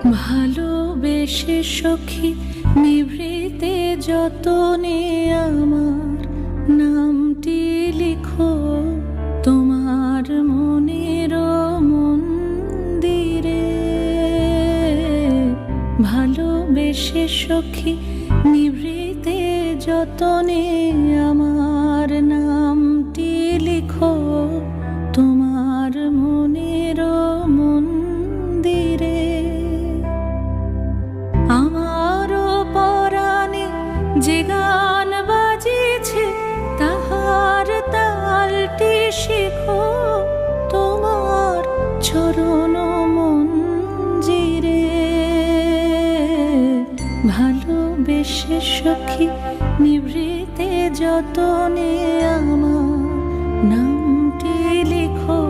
ভালোবেসে সখী নিভৃতে যতনে আমার নামটি লিখো তোমার মনের মন্দিরে। ভালোবেসে সখী নিভৃতে যতনে আমার নামটি লিখো তোমার মনের মন্দিরে। আমারও পরাণে যে গান বাজিছে তাহার তালটি শেখো তোমার চরণ মঞ্জিরে। ভালোবেসে সখী নিভৃতে যতনে আমার নামটি লিখো